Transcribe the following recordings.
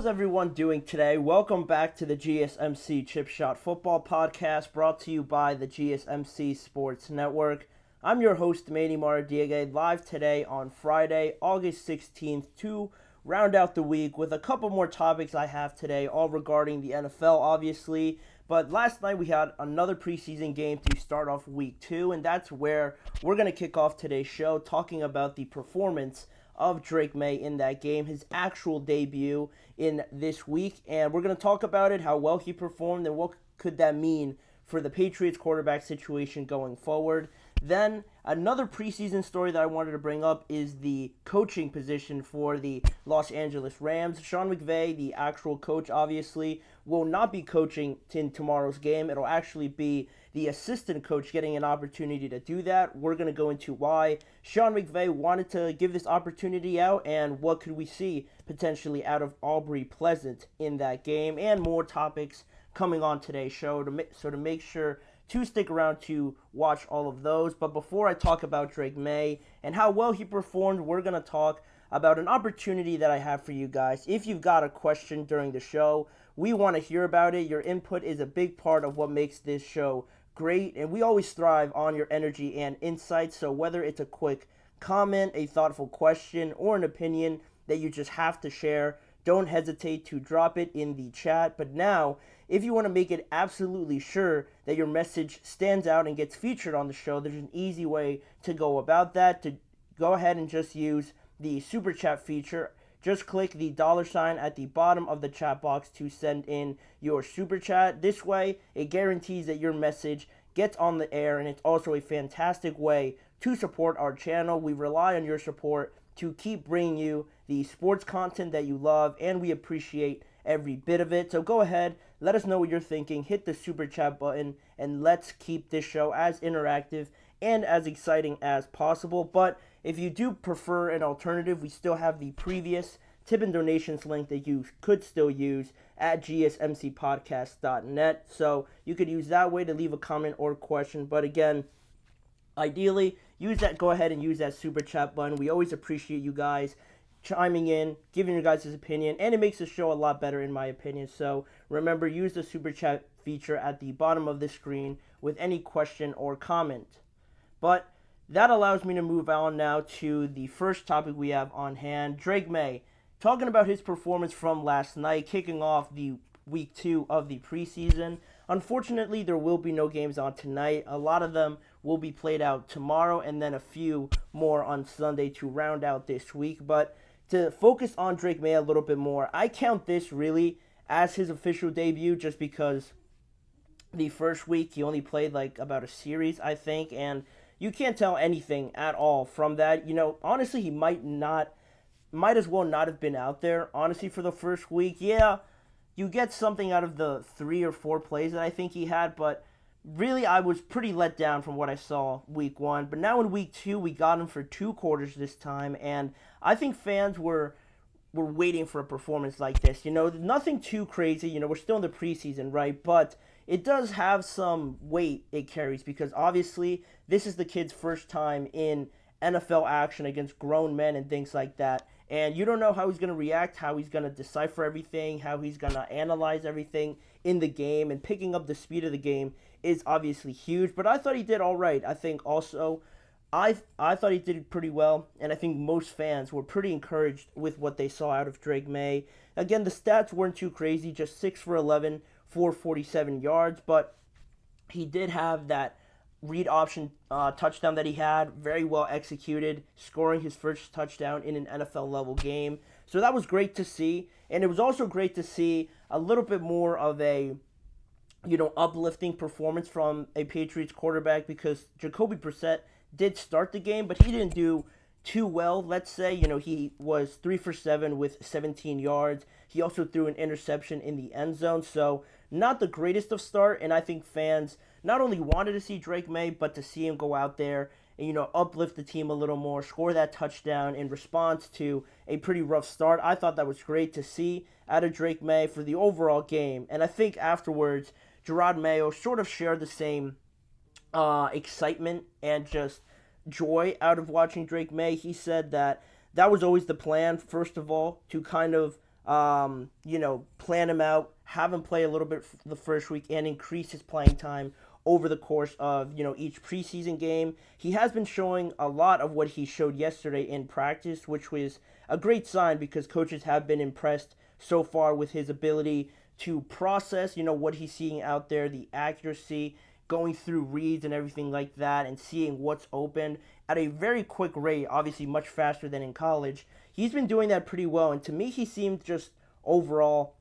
How's everyone doing today? Welcome back to the GSMC Chip Shot Football Podcast, brought to you by the GSMC Sports Network. I'm your host, Manny Maradiaga, live today on Friday, August 16th, to round out the week with a couple more topics I have today, all regarding the NFL, obviously. But last night we had another preseason game to start off week 2, and that's where we're going to kick off today's show, talking about the performance of Drake Maye in that game, his actual debut in this week, and we're going to talk about it, how well he performed, and what could that mean for the Patriots quarterback situation going forward. Then another preseason story that I wanted to bring up is the coaching position for the Los Angeles Rams. Sean McVay, the actual coach, obviously, will not be coaching in tomorrow's game. It'll actually be the assistant coach getting an opportunity to do that. We're going to go into why Sean McVay wanted to give this opportunity out and what could we see potentially out of Aubrey Pleasant in that game, and more topics coming on today's show. To make sure to stick around to watch all of those. But before I talk about Drake Maye and how well he performed, we're going to talk about an opportunity that I have for you guys. If you've got a question during the show, we want to hear about it. Your input is a big part of what makes this show great, and we always thrive on your energy and insights. So whether it's a quick comment, a thoughtful question, or an opinion that you just have to share, don't hesitate to drop it in the chat. But now, if you want to make it absolutely sure that your message stands out and gets featured on the show, there's an easy way to go about that. To go ahead and just use the super chat feature. Just click the $ at the bottom of the chat box to send in your super chat. This way, it guarantees that your message gets on the air, and it's also a fantastic way to support our channel. We rely on your support to keep bringing you the sports content that you love, and we appreciate every bit of it. So go ahead, let us know what you're thinking, hit the super chat button, and let's keep this show as interactive and as exciting as possible. But if you do prefer an alternative, we still have the previous tip and donations link that you could still use at GSMCPodcast.net. So you could use that way to leave a comment or question. But again, ideally, go ahead and use that super chat button. We always appreciate you guys chiming in, giving your guys' opinion, and it makes the show a lot better in my opinion. So remember, use the super chat feature at the bottom of the screen with any question or comment. But that allows me to move on now to the first topic we have on hand. Drake Maye, talking about his performance from last night, kicking off the week 2 of the preseason. Unfortunately, there will be no games on tonight. A lot of them will be played out tomorrow, and then a few more on Sunday to round out this week. But to focus on Drake Maye a little bit more, I count this really as his official debut, just because the first week he only played like about a series, I think, and you can't tell anything at all from that. Honestly, he might as well not have been out there, honestly, for the first week. Yeah, you get something out of the 3 or 4 plays that I think he had, but really I was pretty let down from what I saw week 1. But now in week 2, we got him for 2 quarters this time, and I think fans were waiting for a performance like this. Nothing too crazy. We're still in the preseason, right? But it does have some weight it carries, because obviously this is the kid's first time in NFL action against grown men and things like that. And you don't know how he's going to react, how he's going to decipher everything, how he's going to analyze everything in the game. And picking up the speed of the game is obviously huge. But I thought he did all right. I think also I thought he did pretty well. And I think most fans were pretty encouraged with what they saw out of Drake Maye. Again, the stats weren't too crazy, just 6 for 11, 447 yards. But he did have that read option touchdown that he had, very well executed, scoring his first touchdown in an NFL level game. So that was great to see, and it was also great to see a little bit more of a uplifting performance from a Patriots quarterback, because Jacoby Brissett did start the game, but he didn't do too well, let's say. He was 3 for 7 with 17 yards. He also threw an interception in the end zone, so not the greatest of start, and I think fans not only wanted to see Drake Maye, but to see him go out there and, uplift the team a little more, score that touchdown in response to a pretty rough start. I thought that was great to see out of Drake Maye for the overall game. And I think afterwards, Gerard Mayo sort of shared the same excitement and just joy out of watching Drake Maye. He said that was always the plan, first of all, to kind of plan him out, have him play a little bit the first week, and increase his playing time over the course of each preseason game. He has been showing a lot of what he showed yesterday in practice, which was a great sign because coaches have been impressed so far with his ability to process what he's seeing out there, the accuracy, going through reads and everything like that, and seeing what's open at a very quick rate, obviously much faster than in college. He's been doing that pretty well, and to me he seemed just overall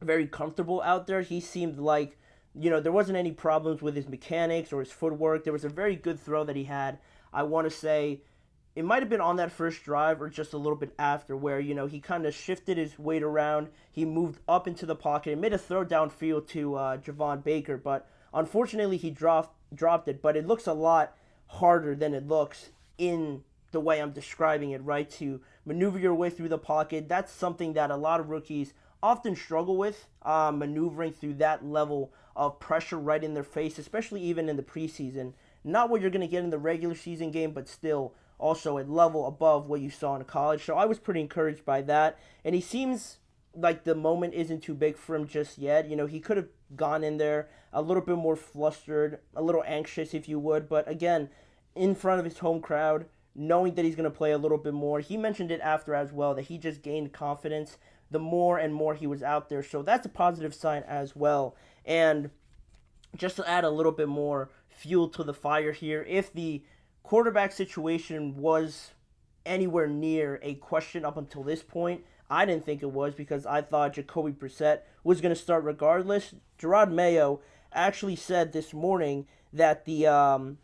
very comfortable out there. He seemed like there wasn't any problems with his mechanics or his footwork. There was a very good throw that he had. I want to say it might have been on that first drive or just a little bit after where, he kind of shifted his weight around. He moved up into the pocket and made a throw downfield to Javon Baker. But unfortunately, he dropped it. But it looks a lot harder than it looks in the way I'm describing it, right? To maneuver your way through the pocket. That's something that a lot of rookies often struggle with, maneuvering through that level of pressure right in their face, especially even in the preseason. Not what you're going to get in the regular season game, but still also a level above what you saw in college. So I was pretty encouraged by that. And he seems like the moment isn't too big for him just yet. He could have gone in there a little bit more flustered, a little anxious, if you would. But again, in front of his home crowd, knowing that he's going to play a little bit more. He mentioned it after as well, that he just gained confidence the more and more he was out there. So that's a positive sign as well. And just to add a little bit more fuel to the fire here, if the quarterback situation was anywhere near a question up until this point, I didn't think it was because I thought Jacoby Brissett was going to start regardless. Drake Maye actually said this morning that the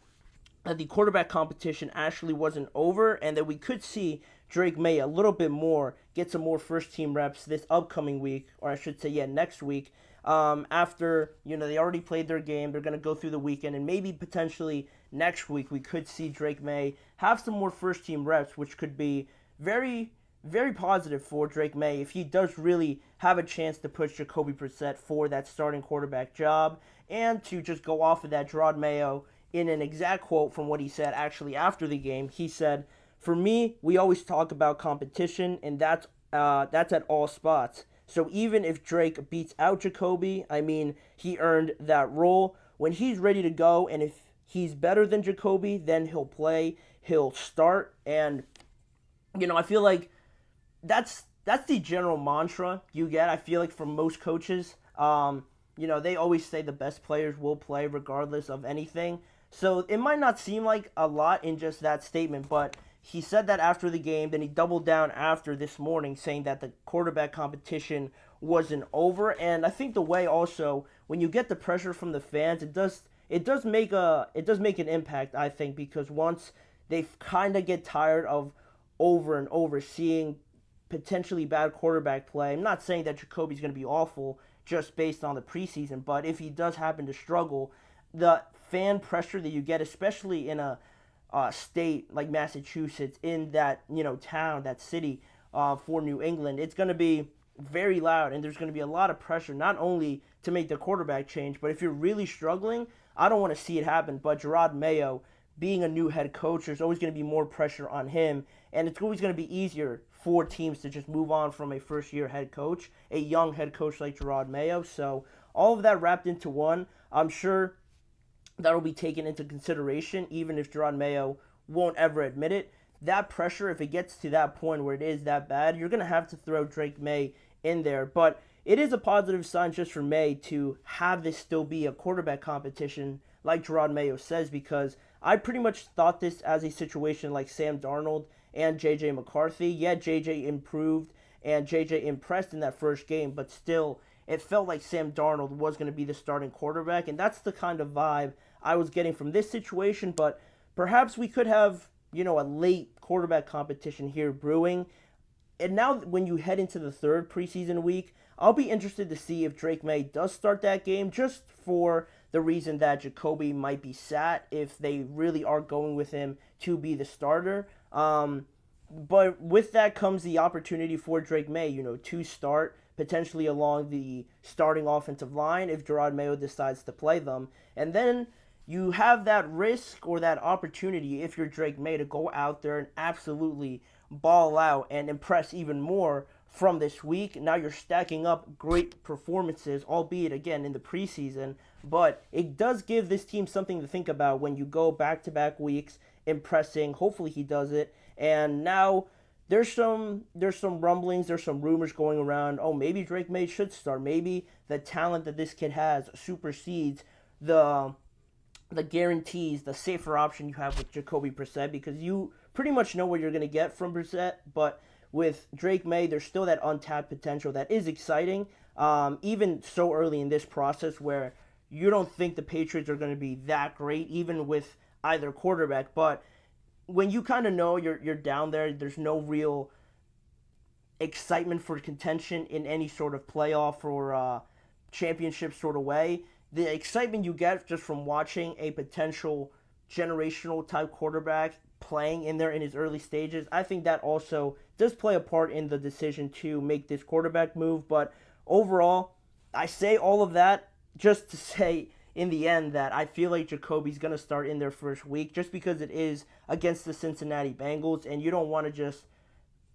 quarterback competition actually wasn't over and that we could see Drake Maye a little bit more, get some more first-team reps this upcoming week, or I should say, next week. After, they already played their game, they're going to go through the weekend, and maybe potentially next week we could see Drake Maye have some more first-team reps, which could be very, very positive for Drake Maye if he does really have a chance to push Jacoby Brissett for that starting quarterback job, and to just go off of that, Drake Maye, in an exact quote from what he said actually after the game, he said, "For me, we always talk about competition, and that's at all spots. So even if Drake beats out Jacoby, he earned that role. When he's ready to go, and if he's better than Jacoby, then he'll play, he'll start." And, I feel like that's the general mantra you get, I feel like, from most coaches. They always say the best players will play regardless of anything. So it might not seem like a lot in just that statement, but he said that after the game, then he doubled down after this morning saying that the quarterback competition wasn't over. And I think the way also, when you get the pressure from the fans, it does make an impact, I think, because once they kind of get tired of over and over seeing potentially bad quarterback play. I'm not saying that Jacoby's going to be awful just based on the preseason, but if he does happen to struggle, the fan pressure that you get, especially in a state like Massachusetts, in that town, that city, for New England, it's going to be very loud, and there's going to be a lot of pressure, not only to make the quarterback change, but if you're really struggling, I don't want to see it happen. But Drake Maye, being a new head coach, there's always going to be more pressure on him, and it's always going to be easier for teams to just move on from a first-year head coach, a young head coach like Drake Maye. So all of that wrapped into one, I'm sure that'll be taken into consideration, even if Drake Maye won't ever admit it. That pressure, if it gets to that point where it is that bad, you're going to have to throw Drake Maye in there. But it is a positive sign just for Maye to have this still be a quarterback competition, like Drake Maye says, because I pretty much thought this as a situation like Sam Darnold and J.J. McCarthy. Yeah, J.J. improved and J.J. impressed in that first game, but still, it felt like Sam Darnold was going to be the starting quarterback, and that's the kind of vibe I was getting from this situation. But perhaps we could have, a late quarterback competition here brewing. And now when you head into the third preseason week, I'll be interested to see if Drake Maye does start that game, just for the reason that Jacoby might be sat if they really are going with him to be the starter. But with that comes the opportunity for Drake Maye, to start potentially along the starting offensive line if Drake Maye decides to play them. And then you have that risk or that opportunity, if you're Drake Maye, to go out there and absolutely ball out and impress even more from this week. Now you're stacking up great performances, albeit again in the preseason, but it does give this team something to think about when you go back-to-back weeks impressing. Hopefully he does it. And now there's some rumblings, there's some rumors going around. Oh, maybe Drake Maye should start. Maybe the talent that this kid has supersedes the guarantees, the safer option you have with Jacoby Brissett, because you pretty much know what you're going to get from Brissett. But with Drake Maye, there's still that untapped potential that is exciting, even so early in this process where you don't think the Patriots are going to be that great, even with either quarterback. But when you kind of know you're down there, there's no real excitement for contention in any sort of playoff or championship sort of way. The excitement you get just from watching a potential generational type quarterback playing in there in his early stages, I think that also does play a part in the decision to make this quarterback move. But overall, I say all of that just to say in the end that I feel like Jacoby's going to start in their first week just because it is against the Cincinnati Bengals, and you don't want to just,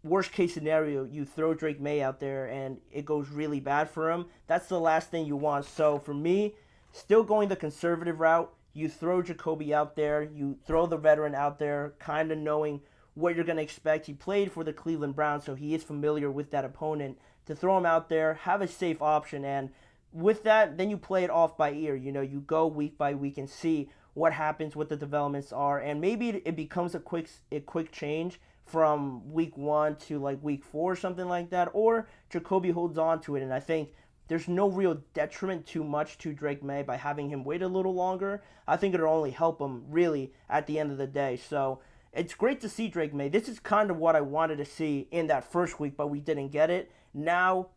worst case scenario, you throw Drake Maye out there and it goes really bad for him. That's the last thing you want. So for me, still going the conservative route, you throw Jacoby out there, you throw the veteran out there, kind of knowing what you're going to expect. He played for the Cleveland Browns, so he is familiar with that opponent. To throw him out there, have a safe option, and with that, then you play it off by ear. You know, you go week by week and see what happens, what the developments are, and maybe it becomes a quick change from week 1 to like week 4 or something like that, or Jacoby holds on to it, and I think there's no real detriment too much to Drake Maye by having him wait a little longer. I think it'll only help him really at the end of the day. So it's great to see Drake Maye. This is kind of what I wanted to see in that first week, but we didn't get it. Now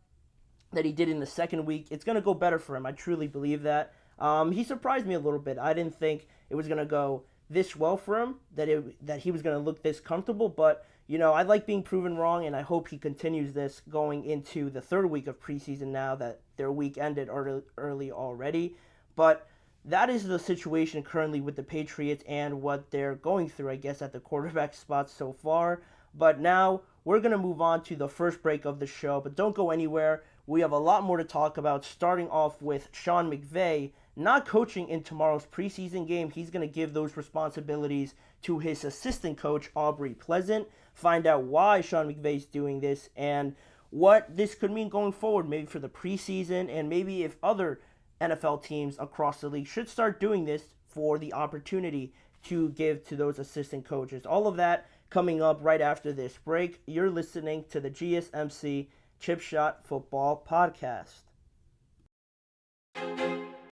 that he did in the second week, it's going to go better for him. I truly believe that. He surprised me a little bit. I didn't think it was going to go this well for him, that he was going to look this comfortable, but you know, I like being proven wrong, and I hope he continues this going into the third week of preseason now that their week ended early already. But that is the situation currently with the Patriots and what they're going through, I guess, at the quarterback spot so far. But now we're going to move on to the first break of the show, but don't go anywhere. We have a lot more to talk about, starting off with Sean McVay not coaching in tomorrow's preseason game. He's going to give those responsibilities to his assistant coach, Aubrey Pleasant. Find out why Sean McVay's doing this and what this could mean going forward, maybe for the preseason, and maybe if other NFL teams across the league should start doing this for the opportunity to give to those assistant coaches. All of that coming up right after this break. You're listening to the GSMC Chip Shot Football Podcast.